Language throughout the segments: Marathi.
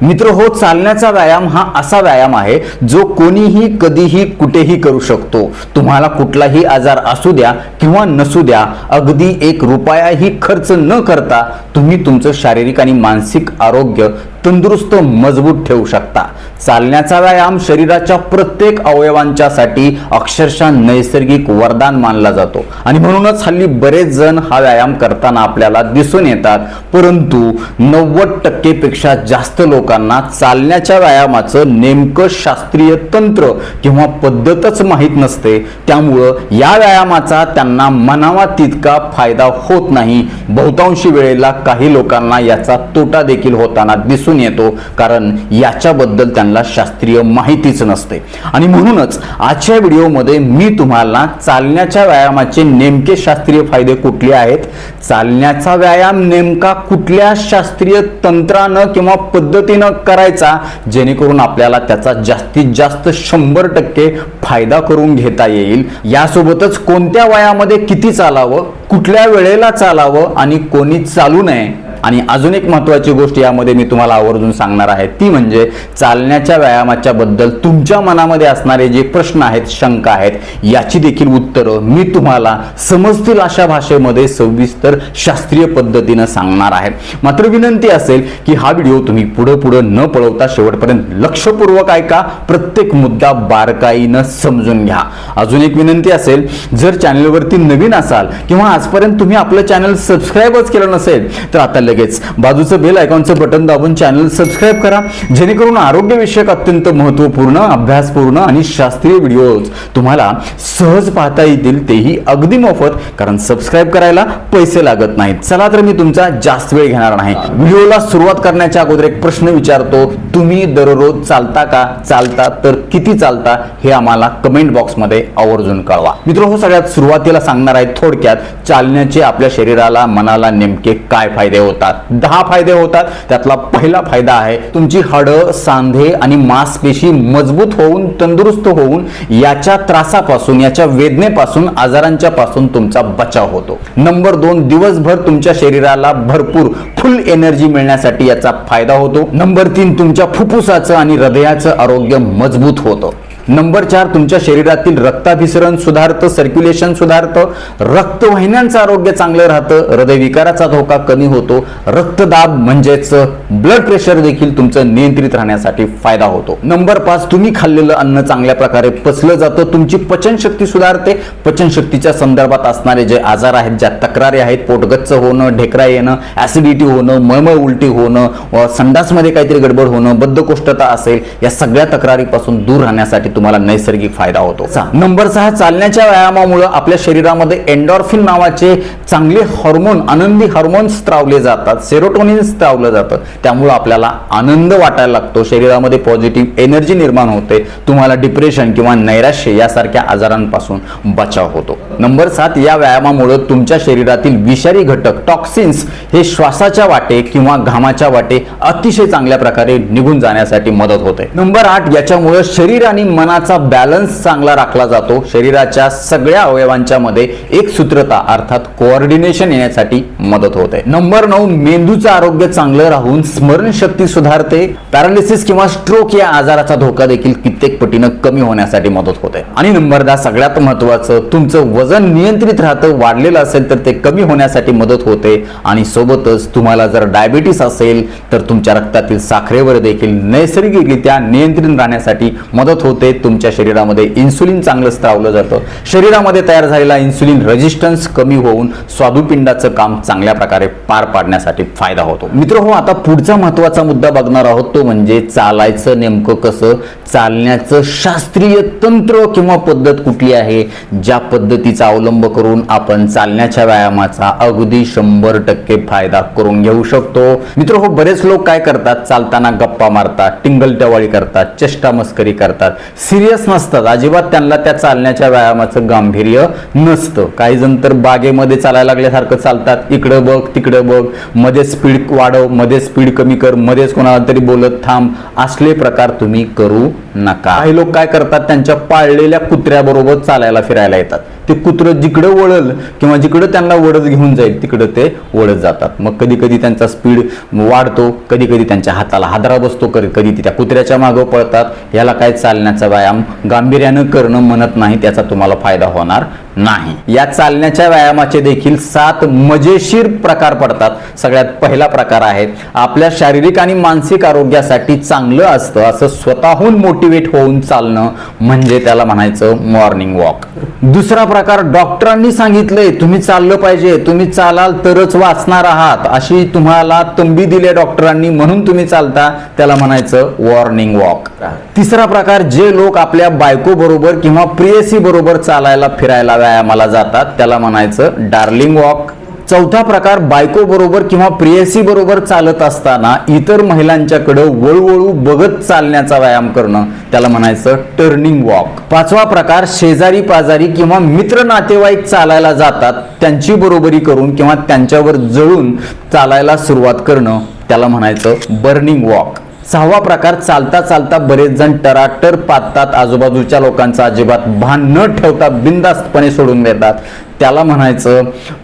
मित्र हो, चालण्याचा व्यायाम हा असा व्यायाम आहे जो कोणीही कधीही कुठेही करू शकतो। तुम्हाला कुठलाही आजार असू द्या किंवा नसू द्या, अगदी 1 रुपयाही खर्च न करता तुम्ही तुमचं शारीरिक आणि मानसिक आरोग्य तंदुरुस्त मजबूत ठेवू शकता। चालण्याचा व्यायाम शरीराच्या प्रत्येक अवयवांच्यासाठी अक्षरशः नैसर्गिक वरदान मानला जातो आणि म्हणूनच हल्ली बरेच जण हा व्यायाम करताना आपल्याला दिसून येतात, परंतु 90% पेक्षा जास्त लोकांना चालण्याच्या व्यायामाचं नेमकं शास्त्रीय तंत्र किंवा पद्धतच माहीत नसते। त्यामुळं या व्यायामाचा त्यांना मनावा तितका फायदा होत नाही। बहुतांशी वेळेला काही लोकांना याचा तोटा देखील होताना दिसून येतो, कारण याच्याबद्दल त्यांना शास्त्रीय माहितीच नसते। आणि म्हणूनच आजच्या व्हिडिओमध्ये मी तुम्हाला चालण्याच्या व्यायामाचे नेमके शास्त्रीय फायदे कुठले आहेत, चालण्याचा व्यायाम नेमका कुठल्या शास्त्रीय तंत्रानं किंवा पद्धतीनं करायचा जेणेकरून आपल्याला त्याचा जास्तीत जास्त 100% फायदा करून घेता येईल। यासोबतच कोणत्या वयामध्ये किती चालावं, कुठल्या वेळेला चालावं आणि कोणी चालू नये। आणि अजून एक महत्त्वाची गोष्ट यामध्ये मी तुम्हाला आवर्जून सांगणार आहे, ती म्हणजे चालण्याच्या व्यायामाच्या बद्दल तुमच्या मनामध्ये असणारे जे प्रश्न आहेत, शंका आहेत, याची देखील उत्तरं मी तुम्हाला समजतील अशा भाषेमध्ये सविस्तर शास्त्रीय पद्धतीने सांगणार आहे। मात्र विनंती असेल की हा व्हिडिओ तुम्ही पुढे न पळवता शेवटपर्यंत लक्षपूर्वक ऐका, प्रत्येक मुद्दा बारकाईनं समजून घ्या। अजून एक विनंती असेल, जर चॅनलवरती नवीन असाल किंवा आजपर्यंत तुम्ही आपलं चॅनल सबस्क्राईबच केलं नसेल तर आता लगेच बाजूचं बेल आयकॉनचं बटन दाबून चॅनल सबस्क्राईब करा, जेणेकरून आरोग्यविषयक अत्यंत महत्त्वपूर्ण, अभ्यासपूर्ण आणि शास्त्रीय व्हिडिओज तुम्हाला सहज पाहता येतील, तेही अगदी मोफत, कारण सबस्क्राईब करायला पैसे लागत नाहीत। चला तर मी तुमचा जास्त वेळ घेणार नाही। व्हिडिओला सुरुवात करण्याच्या अगोदर एक प्रश्न विचारतो, तुम्ही दररोज चालता का? चालता तर किती चालता हे आम्हाला कमेंट बॉक्समध्ये आवर्जून कळवा। मित्रांनो, सगळ्यात सुरुवातीला सांगणार आहे थोडक्यात चालण्याचे आपल्या शरीराला, मनाला नेमके काय फायदे होतात। 10 फायदे होतात। त्यातला पहिला फायदा आहे तुमची हाडं, सांधे आणि मांसपेशी मजबूत होऊन, तंदुरुस्त होऊन याच्या त्रासापासून, याच्या वेदनेपासून, आजारांच्या पासून तुमचा बचाव होतो। नंबर 2, दिवसभर तुमच्या शरीराला भरपूर फुल एनर्जी मिळण्यासाठी याचा फायदा होतो। नंबर 3, तुमच्या फुफ्फुसाचं आणि हृदयाचं आरोग्य मजबूत होतं। नंबर 4, तुमच्या शरीरातील रक्ताभिसरण सुधारतं, सर्क्युलेशन सुधारतं, रक्तवाहिन्यांचं आरोग्य चांगलं राहतं, हृदयविकाराचा धोका कमी होतो, रक्तदाब म्हणजेच ब्लड प्रेशर देखील तुमचं नियंत्रित राहण्यासाठी फायदा होतो। नंबर 5, तुम्ही खाल्लेलं अन्न चांगल्या प्रकारे पचलं जातं, तुमची पचनशक्ती सुधारते। पचनशक्तीच्या संदर्भात असणारे जे आजार आहेत, ज्या तक्रारी आहेत, पोटगच्च होणं, ढेकरा येणं, ऍसिडिटी होणं, मळमळ उलटी होणं, संडासमध्ये काहीतरी गडबड होणं, बद्धकोष्ठता असेल, या सगळ्या तक्रारीपासून दूर राहण्यासाठी तुम्हाला नैसर्गिक फायदा होतो। नंबर 6, चालण्याच्या व्यायामामुळे आपल्या शरीरामध्ये एंडोर्फिन नावाचे चांगले हार्मोन, आनंदी हार्मोन स्त्रावले जातात, सेरोटोनिन स्त्रावलं जातं, त्यामुळे आपल्याला आनंद वाटायला लागतो, शरीरामध्ये पॉझिटिव्ह एनर्जी निर्माण होते, तुम्हाला डिप्रेशन किंवा नैराश्य यासारख्या आजारांपासून बचाव होतो। नंबर 7, या व्यायामामुळे तुमच्या शरीरातील विषारी घटक, टॉक्सिन्स हे श्वासाच्या वाटे किंवा घामाच्या वाटे अतिशय चांगल्या प्रकारे निघून जाण्यासाठी मदत होते। नंबर 8, याच्यामुळे शरीर आणि मनाचा बॅलन्स चांगला राखला जातो, शरीराच्या सगळ्या अवयवांच्या मध्ये एक सूत्रता अर्थात कोऑर्डिनेशन येण्यासाठी मदत होते। नंबर 9, मेंदूचं आरोग्य चांगलं राहून स्मरणशक्ती सुधारते, पॅरालिसिस किंवा स्ट्रोक या आजाराचा धोका देखील कित्येक पटीनं कमी होण्यासाठी मदत होते। आणि नंबर 10, सगळ्यात महत्त्वाचं, तुमचं वजन नियंत्रित राहतं, वाढलेलं असेल तर ते कमी होण्यासाठी मदत होते। आणि सोबतच तुम्हाला जर डायबिटीस असेल तर तुमच्या रक्तातील साखरेवर देखील नैसर्गिकरित्या नियंत्रण राहण्यासाठी मदत होते। तुमच्या शरीरामध्ये इन्सुलिन चांगलं स्त्रावलं जातं, शरीरामध्ये तयार झालेला इन्सुलिन रेजिस्टन्स कमी होऊन स्वादुपिंडाचं काम चांगल्या प्रकारे पार पाडण्यासाठी फायदा होतो। मित्रहो, आता पुढचा महत्त्वाचा मुद्दा बघणार आहोत, तो म्हणजे चालायचं नेमकं कसं, चालण्याचं शास्त्रीय तंत्र किंवा पद्धत कुठली आहे, ज्या पद्धतीचा अवलंब करून आपण चालण्याच्या व्यायामाचा अगदी 100% फायदा करून घेऊ शकतो। मित्रहो, बरेच लोक काय करतात, चालताना गप्पा मारतात, टिंगलटवाळी करतात, चेष्टा मस्करी करतात, सिरियस नसतात, अजिबात त्यांना त्या चालण्याच्या व्यायामाचं गांभीर्य नसतं। काही जण तर बागेमध्ये चालायला लागल्यासारखं चालतात, इकडं बघ तिकडं बघ, मध्ये स्पीड वाढव, मध्ये स्पीड कमी कर, मध्येच कोणाला तरी बोलत थांब, असले प्रकार तुम्ही करू नका. काही लोक काय करतात, त्यांच्या पाळलेल्या कुत्र्याबरोबर चालायला फिरायला येतात. ते कुत्रं जिकडे वळल किंवा जिकडे त्यांना वळत घेऊन जाईल तिकडे ते वळत जातात. मग कधी कधी त्यांचा स्पीड वाढतो, कधी कधी त्यांच्या हाताला हादरा बसतो, कधी त्या कुत्र्याच्या मागं पळतात. याला काय चालण्याचा व्यायाम गांभीर्यानं करणं म्हणत नाही, त्याचा तुम्हाला फायदा होणार नाही. या चालण्याच्या व्यायामाचे देखील 7 मजेशीर प्रकार पडतात. सगळ्यात पहिला प्रकार आहे, आपल्या शारीरिक आणि मानसिक आरोग्यासाठी चांगलं असतं असं स्वतःहून मोटिवेट होऊन चालणं, म्हणजे त्याला म्हणायचं मॉर्निंग वॉक. दुसरा प्रकार, डॉक्टरांनी सांगितलंय तुम्ही चाललं पाहिजे, तुम्ही चालाल तरच वाचणार आहात अशी तुम्हाला तंबी दिली डॉक्टरांनी म्हणून तुम्ही चालता, त्याला म्हणायचं मॉर्निंग वॉक. तिसरा प्रकार, जे लोक आपल्या बायको बरोबर किंवा प्रेयसी बरोबर चालायला फिरायला व्यायामाला जातात, त्याला म्हणायचं डार्लिंग वॉक. चौथा प्रकार, बायको बरोबर किंवा प्रेयसी बरोबर चालत असताना इतर महिलांच्याकडे वळवळू बघत चालण्याचा व्यायाम करणं, त्याला म्हणायचं टर्निंग वॉक. पाचवा प्रकार, शेजारी पाजारी किंवा मित्र नातेवाईक चालायला जातात, त्यांची बरोबरी करून किंवा त्यांच्यावर जळून चालायला सुरुवात करणं, त्याला म्हणायचं बर्निंग वॉक. सहावा प्रकार, चालता चालता बरेच जण टराटर पाहतात, आजूबाजूच्या लोकांचा अजिबात भान न ठेवता बिनधास्तपणे सोडून देतात, त्याला म्हणायचं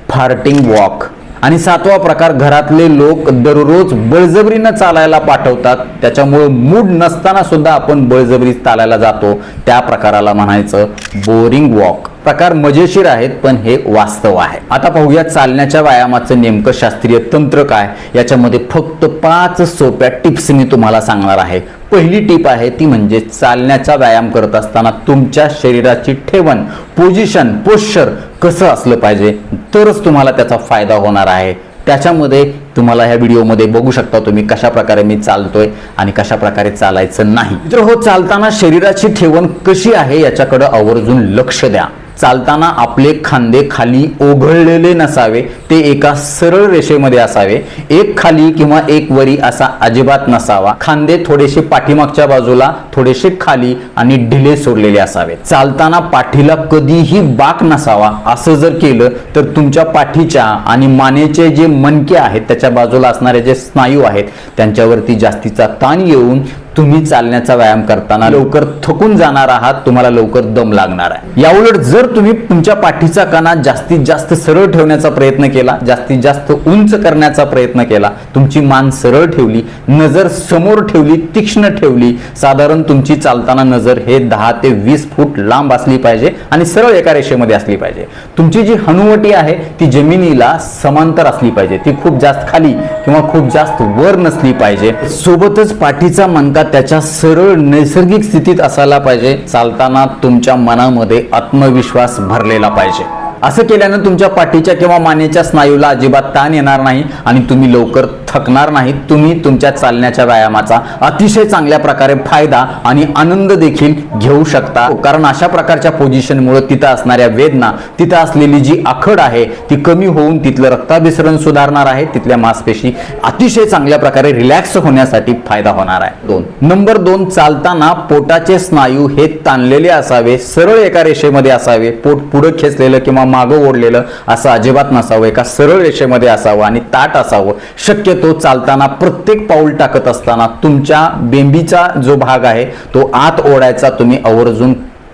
फार्टिंग वॉक. आणि सातवा प्रकार, घरातले लोक दररोज बळजबरीनं चालायला पाठवतात, त्याच्यामुळे मूड नसताना सुद्धा आपण बळजबरी चालायला जातो, त्या प्रकाराला म्हणायचं बोरिंग वॉक. प्रकार मजेशीर आहेत पण हे वास्तव आहे. आता पाहूया चालण्याच्या व्यायामाचं नेमकं शास्त्रीय तंत्र काय. याच्यामध्ये फक्त 5 सोप्या टिप्स मी तुम्हाला सांगणार आहे. पहिली टिप आहे ती म्हणजे चालण्याचा व्यायाम करत असताना तुमच्या शरीराची ठेवण, पोझिशन, पोश्चर कसं असलं पाहिजे, तरच तुम्हाला त्याचा फायदा होणार आहे. त्याच्यामध्ये तुम्हाला ह्या व्हिडिओमध्ये बघू शकता तुम्ही कशा प्रकारे मी चालतोय आणि कशा प्रकारे चालायचं नाही. तर हो, चालताना शरीराची ठेवण कशी आहे याच्याकडे आवर्जून लक्ष द्या. चालताना आपले खांदे खाली ओघळलेले नसावे, ते एका सरळ रेषेमध्ये असावे. एक खाली किंवा एक वरी असा अजिबात नसावा. खांदे थोडेसे पाठीमागच्या बाजूला, थोडेसे खाली आणि ढिले सोडलेले असावे. चालताना पाठीला कधीही बाक नसावा. असं जर केलं तर तुमच्या पाठीच्या आणि मानेचे जे मणके आहेत त्याच्या बाजूला असणारे जे स्नायू आहेत त्यांच्यावरती जास्तीचा ताण येऊन तुम्ही चालण्याचा व्यायाम करताना लवकर थकून जाणार आहात, तुम्हाला लवकर दम लागणार आहे. याउलट जर तुम्ही तुमच्या पाठीचा कणा जास्तीत जास्त सरळ ठेवण्याचा प्रयत्न केला, जास्तीत जास्त उंच करण्याचा प्रयत्न केला, तुमची मान सरळ ठेवली, नजर समोर ठेवली, तीक्ष्ण ठेवली, साधारण तुमची चालताना नजर हे 10 ते 20 फूट लांब असली पाहिजे आणि सरळ एका रेषेमध्ये असली पाहिजे. तुमची जी हनुवटी आहे ती जमिनीला समांतर असली पाहिजे, ती खूप जास्त खाली किंवा खूप जास्त वर नसली पाहिजे. सोबतच पाठीचा मणका त्याच्या सरळ नैसर्गिक स्थितीत असायला पाहिजे. चालताना तुमच्या मनामध्ये आत्मविश्वास भरलेला पाहिजे. असं केल्यानं तुमच्या पाठीच्या किंवा मानेच्या स्नायूला अजिबात ताण येणार नाही आणि तुम्ही लवकर थकणार नाही. तुम्ही तुमच्या चालण्याच्या व्यायामाचा अतिशय चांगल्या प्रकारे फायदा आणि आनंद देखील घेऊ शकता. कारण अशा प्रकारच्या पोझिशनमुळे तिथं असणाऱ्या वेदना, तिथं असलेली जी आखड आहे ती कमी होऊन तिथलं रक्ताभिसरण सुधारणार आहे, तिथल्या मांसपेशी अतिशय चांगल्या प्रकारे रिलॅक्स होण्यासाठी फायदा होणार आहे. नंबर 2, चालताना पोटाचे स्नायू हे ताणलेले असावे, सरळ एका रेषेमध्ये असावे. पोट पुढे खेचलेलं किंवा मागं ओढलेलं असं अजिबात नसावं, एका सरळ रेषेमध्ये असावं आणि ताट असावं. शक्यतो चालताना प्रत्येक पाऊल टाकत असताना तुमच्या बेंबीचा जो भाग आहे तो आत ओढायचा तुम्ही आवर्जून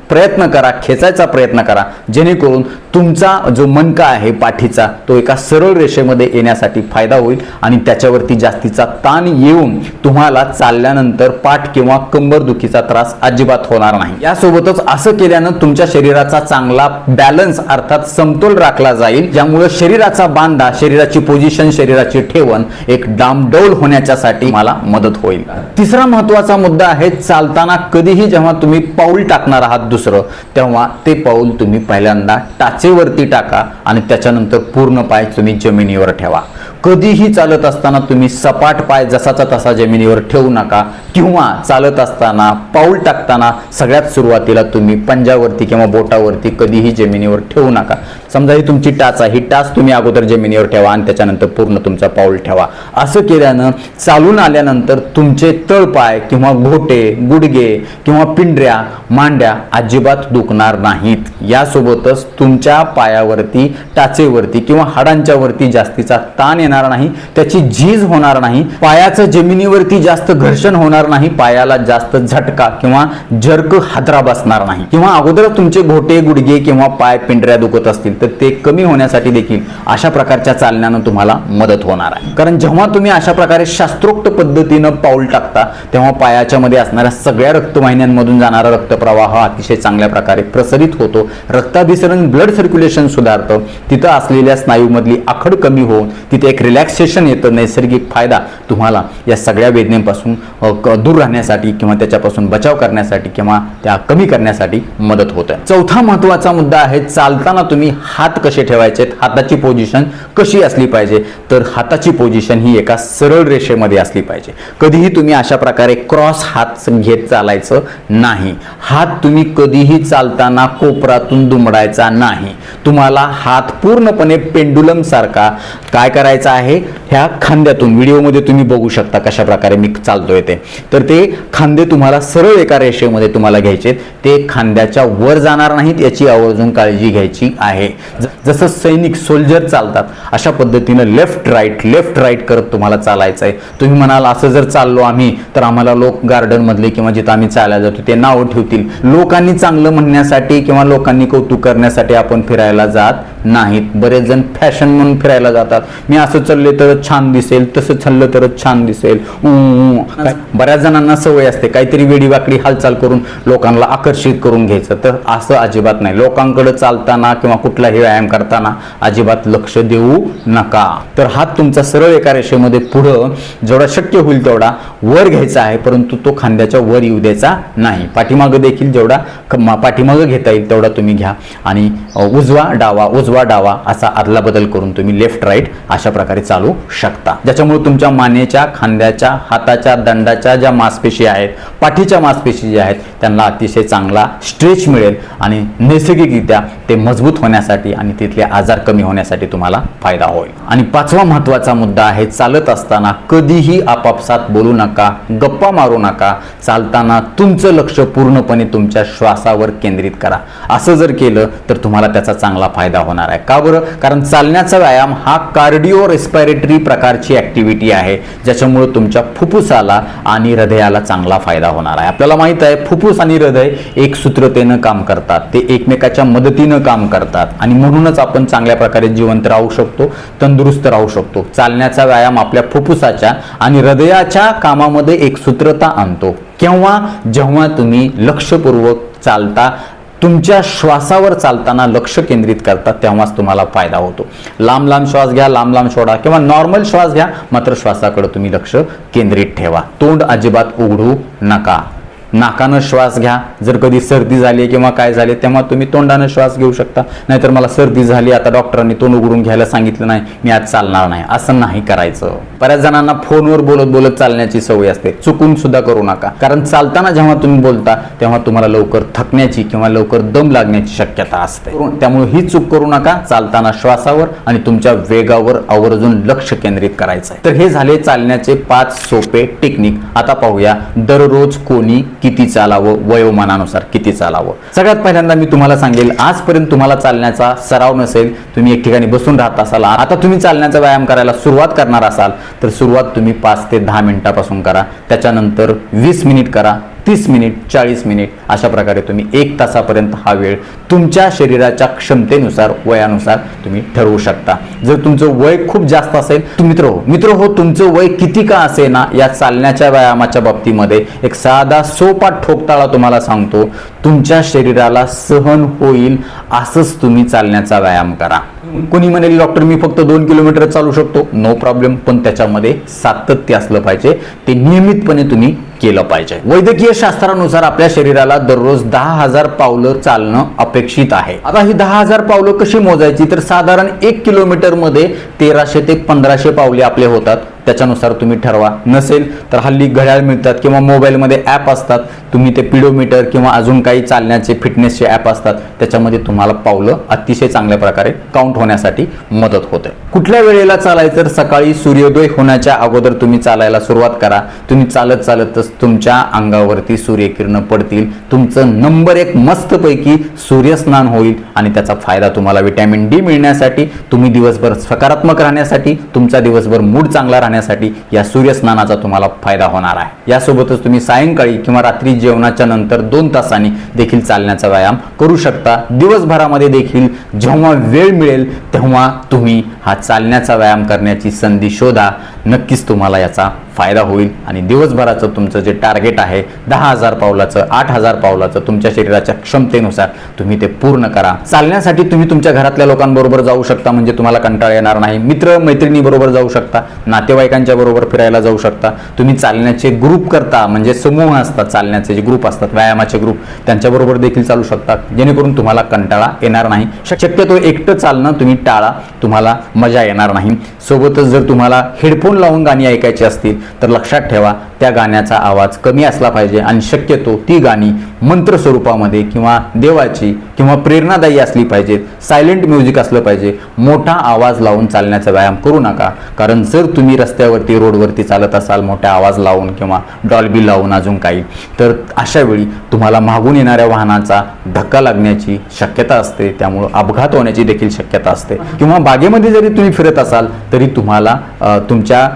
प्रयत्न करा, खेचायचा प्रयत्न करा, जेणेकरून तुमचा जो मणका आहे पाठीचा तो एका सरळ रेषेमध्ये येण्यासाठी फायदा होईल आणि त्याच्यावरती जास्तीचा ताण येऊन तुम्हाला चालल्यानंतर पाठ किंवा कंबर दुखीचा त्रास अजिबात होणार नाही. यासोबतच असं केल्यानं तुमच्या शरीराचा चांगला बॅलन्स अर्थात समतोल राखला जाईल, ज्यामुळे शरीराचा बांधा, शरीराची पोझिशन, शरीराची ठेवण एक डामडौल होण्याच्यासाठी मला मदत होईल. तिसरा महत्त्वाचा मुद्दा आहे, चालताना कधीही जेव्हा तुम्ही पाऊल टाकणार आहात दुसरं, तेव्हा ते पाऊल तुम्ही पहिल्यांदा टाचेवरती टाका आणि त्याच्यानंतर पूर्ण पाय तुम्ही जमिनीवर ठेवा. कधीही चालत असताना तुम्ही सपाट पाय जसाचा तसा जमिनीवर ठेवू नका किंवा चालत असताना पाऊल टाकताना सगळ्यात सुरुवातीला तुम्ही पंजावरती किंवा बोटावरती कधीही जमिनीवर ठेवू नका. समजा ही तुमची टाच आहे, ही टाच तुम्ही अगोदर जमिनीवर ठेवा आणि त्याच्यानंतर पूर्ण तुमचा पाऊल ठेवा. असं केल्यानं चालून आल्यानंतर तुमचे तळपाय किंवा घोटे, गुडघे किंवा पिंढऱ्या, मांड्या अजिबात दुखणार नाहीत. यासोबतच तुमच्या पायावरती, टाचेवरती किंवा हाडांच्या वरती जास्तीचा ताण येणार नाही, त्याची झीज होणार नाही, पायाचं जमिनीवरती जास्त घर्षण होणार नाही, पायाला जास्त झटका किंवा जर्क हादरा बसणार नाही. किंवा अगोदर तुमचे घोटे, गुडघे किंवा पाय, पिंढऱ्या दुखत असतील तर ते कमी होण्यासाठी देखील अशा प्रकारच्या चालण्यानं तुम्हाला मदत होणार आहे. कारण जेव्हा तुम्ही अशा प्रकारे शास्त्रोक्त पद्धतीनं पाऊल टाकता तेव्हा पायाच्या मध्ये असणाऱ्या सगळ्या रक्तवाहिन्यांमधून जाणारा रक्तप्रवाह अतिशय चांगल्या प्रकारे प्रसारित होतो, रक्ताभिसरण, ब्लड सर्क्युलेशन सुधारतं, तिथं असलेल्या स्नायूमधली आखड कमी होऊन तिथे एक रिलॅक्सेशन येतं. नैसर्गिक फायदा तुम्हाला या सगळ्या वेदनेपासून दूर राहण्यासाठी किंवा त्याच्यापासून बचाव करण्यासाठी किंवा त्या कमी करण्यासाठी मदत होते. चौथा महत्त्वाचा मुद्दा आहे, चालताना तुम्ही हात कसे ठेवायचे, हाताची पोझिशन कशी असली पाहिजे. तर हाताची पोझिशन ही एका सरळ रेषेमध्ये असली पाहिजे. कधीही तुम्ही अशा प्रकारे क्रॉस हात घेत चालायचं नाही. हात तुम्ही कधीही चालताना कोपरातून दुमडायचा नाही. तुम्हाला हात पूर्णपणे पेंडुलम सारखा काय करायचा आहे, ह्या खांद्यातून, व्हिडिओमध्ये तुम्ही बघू शकता कशा प्रकारे मी चालतोय ते, तर ते खांदे तुम्हाला सरळ एका रेषेमध्ये तुम्हाला घ्यायचे, ते खांद्याच्या वर जाणार नाहीत याची आवर्जून काळजी घ्यायची आहे. जसं सैनिक, सोल्जर चालतात अशा पद्धतीनं लेफ्ट राईट करत तुम्हाला चालायचं आहे. तुम्ही म्हणाल असं जर चाललो आम्ही तर आम्हाला लोक गार्डन मधले किंवा जिथं आम्ही चालायला जातो ते नाव ठेवतील. लोकांनी चांगलं म्हणण्यासाठी किंवा लोकांनी कौतुक करण्यासाठी आपण फिरायला जात नाहीत. बरेच जण फॅशन म्हणून फिरायला जातात. मी असं चालले तरच छान दिसेल, तसं चाललं तरच छान दिसेल. बऱ्याच जणांना सवय असते काहीतरी वेडीवाकडी हालचाल करून लोकांना आकर्षित करून घ्यायचं. तर असं अजिबात नाही. लोकांकडे चालताना किंवा कुठलाही व्यायाम करताना अजिबात लक्ष देऊ नका. तर हात तुमचा सरळ एका रेषेमध्ये पुढं जेवढा शक्य होईल तेवढा वर घ्यायचा आहे, परंतु तो खांद्याच्या वर येऊ द्यायचा नाही. पाठीमागं देखील जेवढा पाठीमागं घेता येईल तेवढा तुम्ही घ्या आणि उजवा डावा असा आदला बदल करून तुम्ही लेफ्ट राईट अशा प्रकारे चालू शकता. ज्याच्यामुळे तुमच्या मानेच्या, खांद्याच्या, हाताच्या, दंडाच्या ज्या मांसपेशी आहेत, पाठीच्या मांसपेशी ज्या आहेत त्यांना अतिशय चांगला स्ट्रेच मिळेल आणि नैसर्गिकरित्या ते मजबूत होण्यासाठी आणि तिथले आजार कमी होण्यासाठी तुम्हाला फायदा होईल. आणि पाचवा महत्त्वाचा मुद्दा आहे, चालत असताना कधीही आपापसात बोलू नका, गप्पा मारू नका. चालताना तुमचं लक्ष पूर्णपणे तुमच्या श्वासावर केंद्रित करा. असं जर केलं तर तुम्हाला त्याचा चांगला फायदा होणार आहे. का बरं? कारण चालण्याचा व्यायाम हा कार्डिओ रेस्पिरेटरी प्रकारची ऍक्टिव्हिटी आहे, ज्याच्यामुळे तुमच्या फुफ्फुसाला आणि हृदयाला चांगला फायदा होणार आहे. आपल्याला माहित आहे फुफ्फुस आणि हृदय एक सूत्रतेनं काम करतात, ते एकमेकाच्या मदतीनं काम करतात आणि म्हणूनच आपण चांगल्या प्रकारे जिवंत राहू शकतो, तंदुरुस्त राहू शकतो. चालण्याचा व्यायाम आपल्या फुफ्फुसाच्या आणि हृदयाच्या कामामध्ये एक सूत्रता आणतो. जेव्हा तुम्ही लक्षपूर्वक चालता, तुमच्या श्वासावर चालताना लक्ष केंद्रित करता, तेव्हाच तुम्हाला फायदा होतो. लांब श्वास घ्या, लांब सोडा किंवा नॉर्मल श्वास घ्या, मात्र श्वासाकडे तुम्ही लक्ष केंद्रित ठेवा. तोंड अजिबात उघडू नका. नाकानं श्वास घ्या. जर कधी सर्दी झाली किंवा काय झाले तेव्हा तुम्ही तोंडानं श्वास घेऊ शकता. नाहीतर मला सर्दी झाली, आता डॉक्टरांनी तोंड उघडून घ्यायला सांगितलं नाही, मी आज चालणार नाही, असं नाही करायचं. बऱ्याच जणांना फोनवर बोलत चालण्याची सवय असते. चुकून सुद्धा करू नका. कारण चालताना जेव्हा तुम्ही बोलता तेव्हा तुम्हाला लवकर थकण्याची किंवा लवकर दम लागण्याची शक्यता असते. त्यामुळे ही चूक करू नका. चालताना श्वासावर आणि तुमच्या वेगावर आवर्जून लक्ष केंद्रित करायचं आहे. तर हे झाले चालण्याचे 5 सोपे टेक्निक. आता पाहूया दररोज कोणी किती चालावं, वयोमानानुसार किती चालावं. सगळ्यात पहिल्यांदा मी तुम्हाला सांगेल, आजपर्यंत तुम्हाला चालण्याचा सराव नसेल, तुम्ही एक ठिकाणी बसून राहत असाल, आता तुम्ही चालण्याचा व्यायाम करायला सुरुवात करणार असाल तर सुरुवात तुम्ही 5 ते 10 मिनिटापासून करा. त्याच्यानंतर 20 मिनिट करा, 30 मिनिट, 40 मिनिट अशा प्रकारे तुम्ही 1 तासापर्यंत हा वेळ तुमच्या शरीराच्या क्षमतेनुसार, वयानुसार तुम्ही ठरवू शकता. जर तुमचं वय खूप जास्त असेल, मित्र हो तुमचं वय किती का असेना, या चालण्याच्या व्यायामाच्या बाबतीमध्ये एक साधा सोपा ठोकताळा तुम्हाला सांगतो. तुमच्या शरीराला सहन होईल असंच तुम्ही चालण्याचा व्यायाम करा. कोणी म्हणेल डॉक्टर मी फक्त 2 किलोमीटर चालू शकतो, नो प्रॉब्लेम, पण त्याच्यामध्ये सातत्य असलं पाहिजे, ते नियमितपणे तुम्ही केलं पाहिजे. वैद्यकीय शास्त्रानुसार आपल्या शरीराला दररोज 10,000 पावलं चालणं अपेक्षित आहे. आता ही 10,000 पावलं कशी मोजायची, तर साधारण 1 किलोमीटर मध्ये 1300 ते 1500 पावले आपले होतात. त्याच्यानुसार तुम्ही ठरवा. नसेल तर हल्ली घड्याळ मिळतात किंवा मोबाईलमध्ये ॲप असतात, तुम्ही ते पिडोमीटर किंवा अजून काही चालण्याचे फिटनेसचे ॲप असतात, त्याच्यामध्ये तुम्हाला पावलं अतिशय चांगल्या प्रकारे काउंट होण्यासाठी मदत होते. कुठल्या वेळेला चालायचं तर सकाळी सूर्योदय होण्याच्या अगोदर तुम्ही चालायला सुरुवात करा. तुम्ही चालत चालतच तुमच्या अंगावरती सूर्यकिरण पडतील, तुमचं नंबर 1 मस्तपैकी सूर्यस्नान होईल आणि त्याचा फायदा तुम्हाला विटॅमिन डी मिळण्यासाठी, तुम्ही दिवसभर सकारात्मक राहण्यासाठी, तुमचा दिवसभर मूड चांगला राहण्यासाठी या सूर्यस्नानाचा तुम्हाला फायदा होणार आहे. यासोबतच तुम्ही सायंकाळी किंवा रात्री जेवणाच्या नंतर 2 तासांनी देखील चालण्याचा व्यायाम करू शकता. दिवसभरामध्ये देखील जेव्हा वेळ मिळेल तेव्हा तुम्ही हा चालण्याचा व्यायाम करण्याची संधी शोधा. नक्कीच तुम्हाला याचा फायदा होईल आणि दिवसभराचं तुमचं जे टार्गेट आहे 10,000 पावलाचं, 8,000 पावलाचं, तुमच्या शरीराच्या क्षमतेनुसार तुम्ही ते पूर्ण करा. चालण्यासाठी तुम्ही तुमच्या घरातल्या लोकांबरोबर जाऊ शकता, म्हणजे तुम्हाला कंटाळा येणार नाही. मित्र मैत्रिणीबरोबर जाऊ शकता, नातेवाईकांच्या बरोबर फिरायला जाऊ शकता. तुम्ही चालण्याचे ग्रुप करता, म्हणजे समूह असतात, चालण्याचे जे ग्रुप असतात, व्यायामाचे ग्रुप, त्यांच्याबरोबर देखील चालू शकता, जेणेकरून तुम्हाला कंटाळा येणार नाही. शक्यतो एकटं चालणं तुम्ही टाळा, तुम्हाला मजा येणार नाही. सोबतच जर तुम्हाला हेडफोन लावून गाणी ऐकायची असतील तर लक्षात ठेवा त्या गाण्याचा आवाज कमी असला पाहिजे आणि शक्यतो ती गाणी मंत्र स्वरूपामध्ये किंवा देवाची किंवा प्रेरणादायी असली पाहिजेत. सायलेंट म्युझिक असलं पाहिजे. मोठा आवाज लावून चालण्याचा व्यायाम करू नका, कारण जर तुम्ही रस्त्यावरती रोडवरती चालत असाल मोठा आवाज लावून किंवा डॉल्बी लावून अजून काही, तर अशा वेळी तुम्हाला मागून येणाऱ्या वाहनाचा धक्का लागण्याची शक्यता असते, त्यामुळे अपघात होण्याची देखील शक्यता असते. किंवा बागेमध्ये जरी तुम्ही फिरत असाल तरी तुम्हाला तुमच्या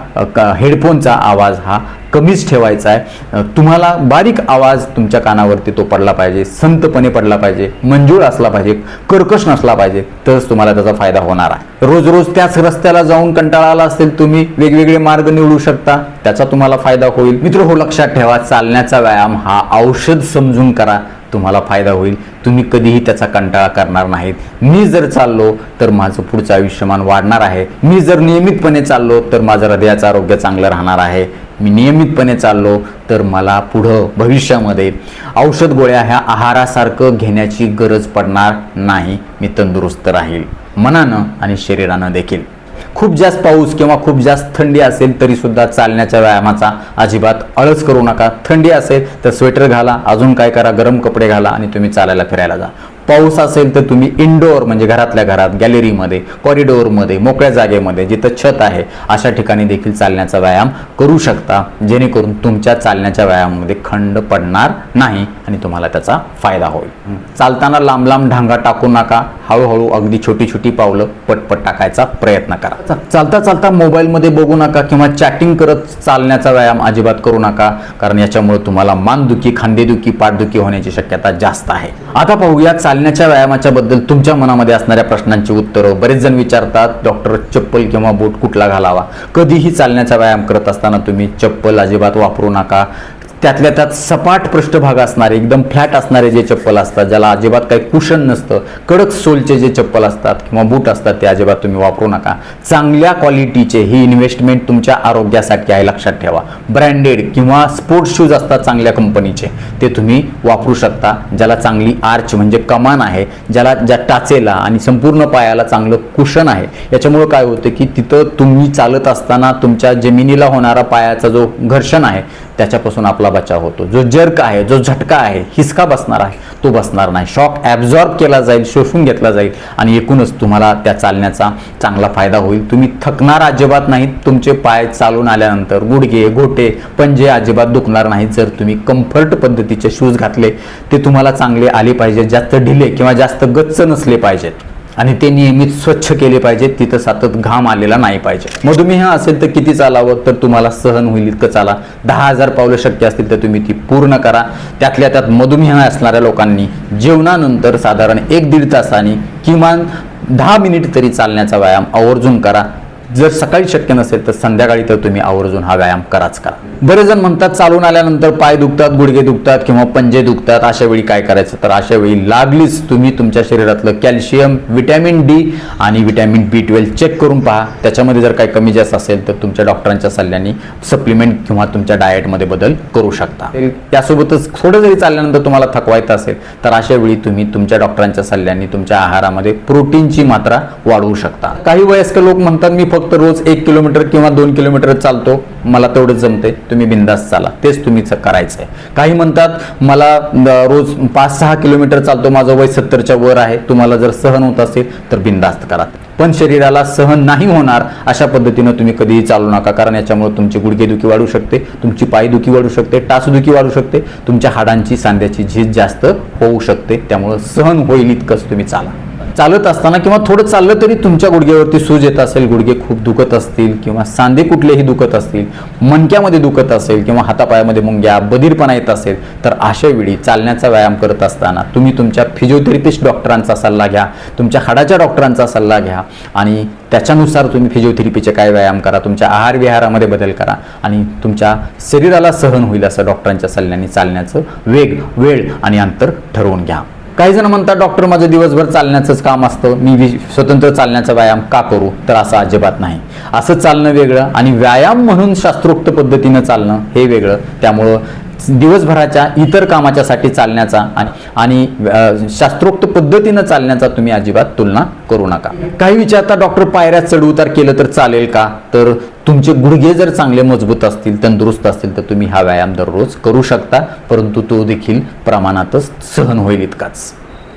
हेडफोनचा आवाज हा कमीच ठेवायचा आहे. तुम्हाला बारीक आवाज तुमच्या कानावरती तो पडला पाहिजे, संतपणे पडला पाहिजे, मंजूळ असला पाहिजे, कर्कश नसला पाहिजे, तरच तुम्हाला त्याचा फायदा होणार आहे. रोज रोज त्याच रस्त्याला जाऊन कंटाळा आला असेल, तुम्ही वेगवेगळे मार्ग निवडू शकता, त्याचा तुम्हाला फायदा होईल. मित्र हो, लक्षात ठेवा चालण्याचा व्यायाम हा औषध समजून करा, तुम्हाला फायदा होईल. तुम्ही कधीही त्याचा कंटाळा करणार नाहीत. मी जर चाललो तर माझं पुढचं आयुष्यमान वाढणार आहे. मी जर नियमितपणे चाललो तर माझं हृदयाचं आरोग्य चांगलं राहणार आहे. मी नियमितपणे चाललो तर मला पुढं भविष्यामध्ये औषध गोळ्या ह्या आहारासारखं घेण्याची गरज पडणार नाही. मी तंदुरुस्त राहील, मनानं आणि शरीरानं देखील. खूप जास्त पाऊस किंवा खूप जास्त थंडी असेल तरी सुद्धा चालण्याच्या व्यायामाचा अजिबात आळस करू नका. थंडी असेल तर स्वेटर घाला, अजून काय करा, गरम कपडे घाला आणि तुम्ही चालायला फिरायला जा. पाऊस असेल तर तुम्ही इंडोर म्हणजे घरातल्या घरात, गॅलरीमध्ये, कॉरिडोरमध्ये, मोकळ्या जागेमध्ये जिथं छत आहे अशा ठिकाणी देखील चालण्याचा व्यायाम करू शकता, जेणेकरून तुमच्या चालण्याच्या व्यायामामध्ये खंड पडणार नाही आणि तुम्हाला त्याचा फायदा होईल. चालताना लांब लांब ढांगा टाकू नका, हळूहळू अगदी छोटी छोटी पावलं पटपट टाकायचा प्रयत्न करा. चालता चालता मोबाईलमध्ये बघू नका किंवा चॅटिंग करत चालण्याचा व्यायाम अजिबात करू नका, कारण याच्यामुळे तुम्हाला मानदुखी, खांदेदुखी, पाठदुखी होण्याची शक्यता जास्त आहे. आता पाहूया चालण्याच्या व्यायामाच्या बद्दल तुमच्या मनामध्ये असणाऱ्या प्रश्नांची उत्तरं. बरेच जण विचारतात, डॉक्टर चप्पल किंवा बूट कुठला घालावा. कधीही चालण्याचा व्यायाम करत असताना तुम्ही चप्पल अजिबात वापरू नका. त्यातल्या त्यात सपाट पृष्ठभाग असणारे, एकदम फ्लॅट असणारे जे चप्पल असतात, ज्याला अजिबात काही कुशन नसतं, कडक सोलचे जे चप्पल असतात किंवा बूट असतात ते अजिबात तुम्ही वापरू नका. चांगल्या क्वालिटीचे ही इन्व्हेस्टमेंट तुमच्या आरोग्यासाठी आहे, लक्षात ठेवा. ब्रँडेड किंवा स्पोर्ट्स शूज असतात चांगल्या कंपनीचे, ते तुम्ही वापरू शकता. ज्याला चांगली आर्च म्हणजे कमान आहे, ज्या टाचेला आणि संपूर्ण पायाला चांगलं कुशन आहे. याच्यामुळं काय होतं की तिथं तुम्ही चालत असताना तुमच्या जमिनीला होणारा पायाचा जो घर्षण आहे त्याच्यापासून आपला बचाव होतो. जो जर्क आहे, जो झटका आहे, हिसका बसणार आहे, तो बसणार नाही. शॉक ॲब्झॉर्ब केला जाईल, शोषून घेतला जाईल आणि एकूणच तुम्हाला त्या चालण्याचा चांगला फायदा होईल. तुम्ही थकणार अजिबात नाहीत. तुमचे पाय चालून आल्यानंतर गुडघे, घोटे, पंजे अजिबात दुखणार नाहीत जर तुम्ही कम्फर्ट पद्धतीचे शूज घातले. ते तुम्हाला चांगले आले पाहिजेत, जास्त ढिले किंवा जास्त गच्च नसले पाहिजेत आणि ते नियमित स्वच्छ केले पाहिजेत. तिथं सतत घाम आलेला नाही पाहिजे. मधुमेह असेल तर किती चालावं तर तुम्हाला सहन होईल इतकं चाला. 10,000 पावलं शक्य असतील तर तुम्ही ती पूर्ण करा. त्यातल्या त्यात मधुमेह असणाऱ्या लोकांनी जेवणानंतर साधारण 1-1.5 तासांनी किमान 10 मिनिट तरी चालण्याचा व्यायाम आवर्जून करा. जर सकाळी शक्य नसेल तर संध्याकाळी तर तुम्ही आवर्जून हा व्यायाम कराच करा. बरेच जण म्हणतात चालून आल्यानंतर पाय दुखतात, गुडघे दुखतात किंवा पंजे दुखतात. अशा वेळी काय करायचं तर अशा वेळी लागलीच तुम्ही तुमच्या शरीरातलं कॅल्शियम, विटॅमिन डी आणि विटॅमिन B12 चेक करून पहा. त्याच्यामध्ये जर काही कमी जास्त असेल तर तुमच्या डॉक्टरांच्या सल्ल्याने सप्लिमेंट किंवा तुमच्या डाएटमध्ये बदल करू शकता. त्यासोबतच थोडं जरी चालल्यानंतर तुम्हाला थकवायचं असेल तर अशा वेळी तुम्ही तुमच्या डॉक्टरांच्या सल्ल्याने तुमच्या आहारामध्ये प्रोटीनची मात्रा वाढवू शकता. काही वयस्कर लोक म्हणतात मी फक्त रोज 1 किलोमीटर किंवा 2 किलोमीटर चालतो, मला तेवढंच जमते, तुम्ही बिंदास चाला, तेच तुम्ही करायचं आहे. काही म्हणतात मला रोज 5-6 किलोमीटर चालतो, माझं वय 70च्या वर आहे, तुम्हाला जर सहन होत असेल तर बिंदास्त करा. पण शरीराला सहन नाही होणार अशा पद्धतीनं तुम्ही कधीही चालू नका, कारण याच्यामुळे तुमची गुडघेदुखी वाढू शकते, तुमची पायदुखी वाढू शकते, टाचदुखी वाढू शकते, तुमच्या हाडांची सांध्याची झीज जास्त होऊ शकते. त्यामुळे सहन होईल इतकंच तुम्ही चाला. चालत असताना किंवा थोडं चाललं तरी तुमच्या गुडघ्यावरती सूज येत असेल, गुडघे खूप दुखत असतील किंवा सांधे कुठलेही दुखत असतील, मणक्यामध्ये दुखत असेल किंवा हातापायामध्ये मुंग्या बधीरपणा येत असेल, तर अशा वेळी चालण्याचा व्यायाम करत असताना तुम्ही तुमच्या फिजिओथेरपिस्ट डॉक्टरांचा सल्ला घ्या, तुमच्या हाडाच्या डॉक्टरांचा सल्ला घ्या आणि त्याच्यानुसार तुम्ही फिजिओथेरपीचे काय व्यायाम करा, तुमच्या आहार विहारामध्ये बदल करा आणि तुमच्या शरीराला सहन होईल असं डॉक्टरांच्या सल्ल्याने चालण्याचं वेग, वेळ आणि अंतर ठरवून घ्या. काही जण म्हणतात डॉक्टर माझं दिवसभर चालण्याचंच काम असतं, मी स्वतंत्र चालण्याचा व्यायाम का करू? तर असं अजिबात नाही. असं चालणं वेगळं आणि व्यायाम म्हणून शास्त्रोक्त पद्धतीनं चालणं हे वेगळं. त्यामुळं दिवसभराच्या इतर कामाच्यासाठी चालण्याचा आणि शास्त्रोक्त पद्धतीनं चालण्याचा तुम्ही अजिबात तुलना करू नका. काही विचारता डॉक्टर पायऱ्या चढउतार केलं तर चालेल का? तर तुमचे गुडघे जर चांगले मजबूत असतील, तंदुरुस्त असतील तर तुम्ही हा व्यायाम दररोज करू शकता, परंतु तो देखील प्रमाणातच सहन होईल इतकाच.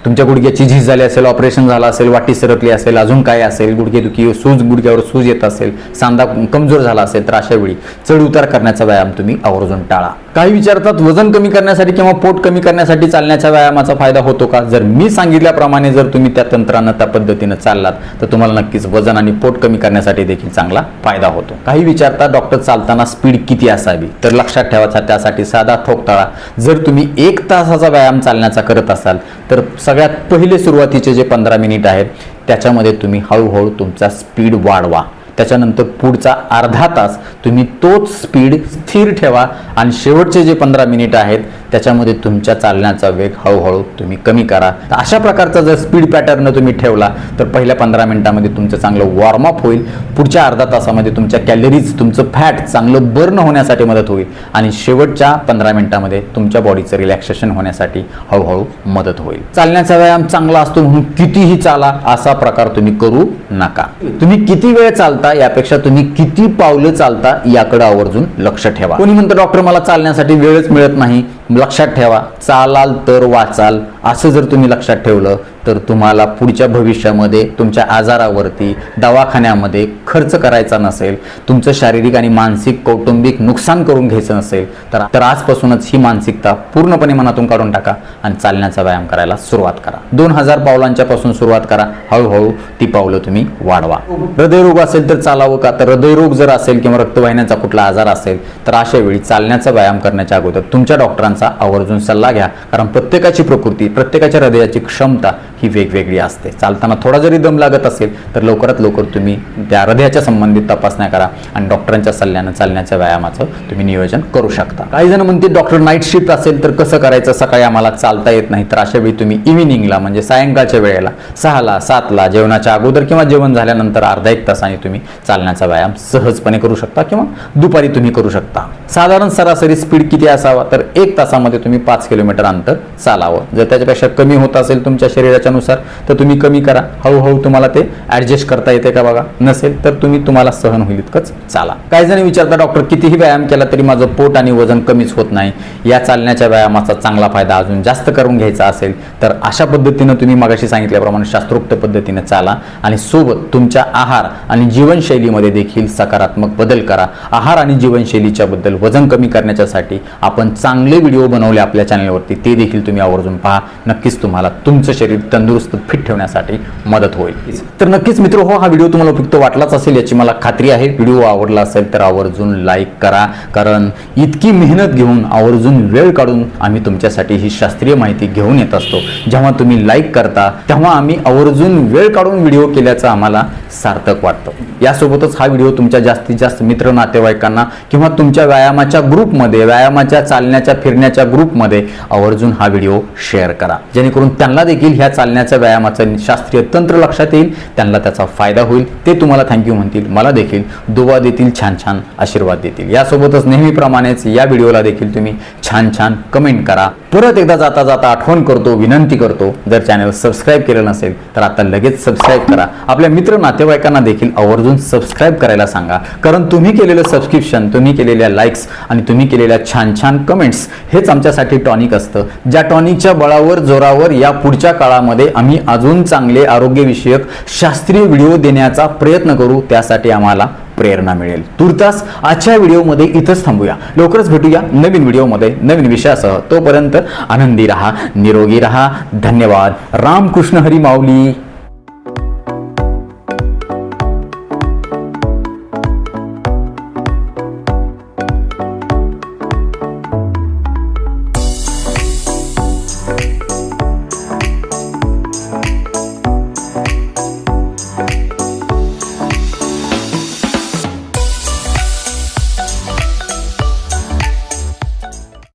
तुमच्या गुडघ्याची झीज झाली असेल, ऑपरेशन झालं असेल, वाटी सरकली असेल, अजून काय असेल, गुडघेदुखी गुडघ्यावर सूज येत असेल, सांधा कमजोर झाला असेल, तर अशा वेळी चढ उतार करण्याचा व्यायाम तुम्ही आवर्जून टाळा. काही विचारतात वजन कमी करण्यासाठी किंवा पोट कमी करण्यासाठी चालण्याच्या व्यायामाचा फायदा होतो का? जर मी सांगितल्याप्रमाणे जर तुम्ही त्या तंत्रानं त्या पद्धतीनं चाललात तर तुम्हाला नक्कीच वजन आणि पोट कमी करण्यासाठी देखील चांगला फायदा होतो. काही विचारतात डॉक्टर चालताना स्पीड किती असावी? तर लक्षात ठेवायचा त्यासाठी साधा ठोकताळा. जर तुम्ही 1 तासाचा व्यायाम चालण्याचा करत असाल तर सगळ्यात पहिले सुरुवातीचे जे 15 मिनिट आहेत त्याच्यामध्ये तुम्ही हळूहळू तुमचा स्पीड वाढवा. त्याच्यानंतर पुढचा अर्धा तास तुम्ही तोच स्पीड स्थिर ठेवा आणि शेवटचे जे 15 मिनिट आहेत त्याच्यामध्ये तुमच्या चालण्याचा वेग हळूहळू तुम्ही कमी करा. तर अशा प्रकारचा जर स्पीड पॅटर्न तुम्ही ठेवला तर पहिल्या 15 मिनिटांमध्ये तुमचं चांगलं वॉर्मअप होईल, पुढच्या अर्धा तासामध्ये तुमच्या कॅलरीज, तुमचं फॅट चांगलं बर्न होण्यासाठी मदत होईल आणि शेवटच्या 15 मिनिटांमध्ये तुमच्या बॉडीचं रिलॅक्सेशन होण्यासाठी हळूहळू मदत होईल. चालण्याचा व्यायाम चांगला असतो म्हणून कितीही चाला असा प्रकार तुम्ही करू नका. तुम्ही किती वेळ चालता यापेक्षा तुम्ही किती पावलं चालता याकडे आवर्जून लक्ष ठेवा. कोणी म्हणतं डॉक्टर मला चालण्यासाठी वेळच मिळत नाही. लक्षात ठेवा, चालाल तर वाचाल असं जर तुम्ही लक्षात ठेवलं तर तुम्हाला पुढच्या भविष्यामध्ये तुमच्या आजारावरती दवाखान्यामध्ये खर्च करायचा नसेल, तुमचं शारीरिक आणि मानसिक कौटुंबिक नुकसान करून घ्यायचं नसेल तर आजपासूनच ही मानसिकता पूर्णपणे मनातून काढून टाका आणि चालण्याचा व्यायाम करायला सुरुवात करा. 2000 पावलांच्या पासून सुरुवात करा, हळूहळू ती पावलं तुम्ही वाढवा. हृदयरोग असेल तर चालावं का? तर हृदयरोग जर असेल किंवा रक्तवाहिन्यांचा कुठला आजार असेल तर अशा वेळी चालण्याचा व्यायाम करण्याच्या अगोदर तुमच्या डॉक्टरांचा आवर्जून सल्ला घ्या, कारण प्रत्येकाची प्रकृती, प्रत्येकाच्या हृदयाची क्षमता ही वेगवेगळी असते. चालताना थोडा जरी दम लागत असेल तर लवकरात लवकर तुम्ही त्या हृदयाच्या संबंधित तपासण्या करा आणि डॉक्टरांच्या सल्ल्यानं चालण्याच्या व्यायामाचं तुम्ही नियोजन करू शकता. काही जण म्हणते डॉक्टर नाईट शिफ्ट असेल तर कसं करायचं, सकाळी आम्हाला चालता येत नाही, तर अशा वेळी तुम्ही इव्हिनिंगला म्हणजे सायंकाळच्या वेळेला 6ला 7ला जेवणाच्या अगोदर किंवा जेवण झाल्यानंतर अर्धा 1 तासाने तुम्ही चालण्याचा व्यायाम सहजपणे करू शकता किंवा दुपारी तुम्ही करू शकता. साधारण सरासरी स्पीड किती असावा? तर 1 तासामध्ये तुम्ही 5 किलोमीटर अंतर चालावं. जर त्याच्यापेक्षा कमी होत असेल तुमच्या शरीराच्या नुसार तर तुम्ही कमी करा, हळूहळू तुम्हाला ते ऍडजस्ट करता येते का बघा. नसेल तर तुम्हाला सहन होईल इतकंच चाला. काही जण विचारता डॉक्टर कितीही व्यायाम केला तरी माझं पोट आणि वजन कमीच होत नाही, या चालण्याच्या व्यायामाचा चांगला फायदा अजून जास्त करून घ्यायचा असेल तर अशा पद्धतीनं तुम्ही मगाशी सांगितल्याप्रमाणे शास्त्रोक्त पद्धतीने चाला आणि सोबत तुमच्या आहार आणि जीवनशैलीमध्ये देखील सकारात्मक बदल करा. आहार आणि जीवनशैलीच्या बद्दल, वजन कमी करण्याच्यासाठी आपण चांगले व्हिडिओ बनवले आपल्या चॅनलवरती, ते देखील तुम्ही आवर्जून पहा. नक्कीच तुम्हाला तुमचं शरीर तंदुरुस्त फिट ठेवण्यासाठी मदत होईल. तर नक्कीच मित्र हो, हा व्हिडिओ तुम्हाला उपयुक्त वाटलाच असेल याची मला खात्री आहे. व्हिडिओ आवडला असेल तर आवर्जून लाईक करा, कारण इतकी मेहनत घेऊन आवर्जून वेळ काढून आम्ही तुमच्यासाठी ही शास्त्रीय माहिती घेऊन येत असतो. जेव्हा तुम्ही लाईक करता तेव्हा आम्ही आवर्जून वेळ काढून व्हिडिओ केल्याचं आम्हाला सार्थक वाटतं. यासोबतच हा व्हिडिओ तुमच्या जास्तीत जास्त मित्र नातेवाईकांना किंवा तुमच्या व्यायामाच्या ग्रुपमध्ये, व्यायामाच्या चालण्याच्या फिरण्याच्या ग्रुपमध्ये आवर्जून हा व्हिडिओ शेअर करा, जेणेकरून त्यांना देखील ह्या चालण्याच्या व्यायामाचं शास्त्रीय तंत्र लक्षात येईल, त्यांना त्याचा फायदा होईल, ते तुम्हाला थँक्यू म्हणतील, मला देखील दुवा देतील, छान छान आशीर्वाद देतील. यासोबतच नेहमीप्रमाणेच या व्हिडिओला देखील तुम्ही छान छान कमेंट करा. परत एकदा जाता जाता आठवण करतो, विनंती करतो, जर चॅनल सबस्क्राईब केलं नसेल तर आता लगेच सबस्क्राईब करा. आपल्या मित्र नातेवाईकांना देखील आवर्जून आवर्जून सबस्क्राईब करायला सांगा, कारण तुम्ही केलेलं सबस्क्रिप्शन, तुम्ही केलेल्या लाईक्स आणि तुम्ही केलेल्या छान छान कमेंट्स हेच आमच्यासाठी टॉनिक असतं, ज्या टॉनिकच्या बळावर जोरावर या पुढच्या काळामध्ये आम्ही अजून चांगले आरोग्यविषयक शास्त्रीय व्हिडिओ देण्याचा प्रयत्न करू, त्यासाठी आम्हाला प्रेरणा मिळेल. तुर्तास आजच्या व्हिडिओमध्ये इथंच थांबूया. लवकरच भेटूया नवीन व्हिडिओमध्ये नवीन विषयासह. तोपर्यंत आनंदी रहा, निरोगी रहा. धन्यवाद. रामकृष्ण हरी माऊली.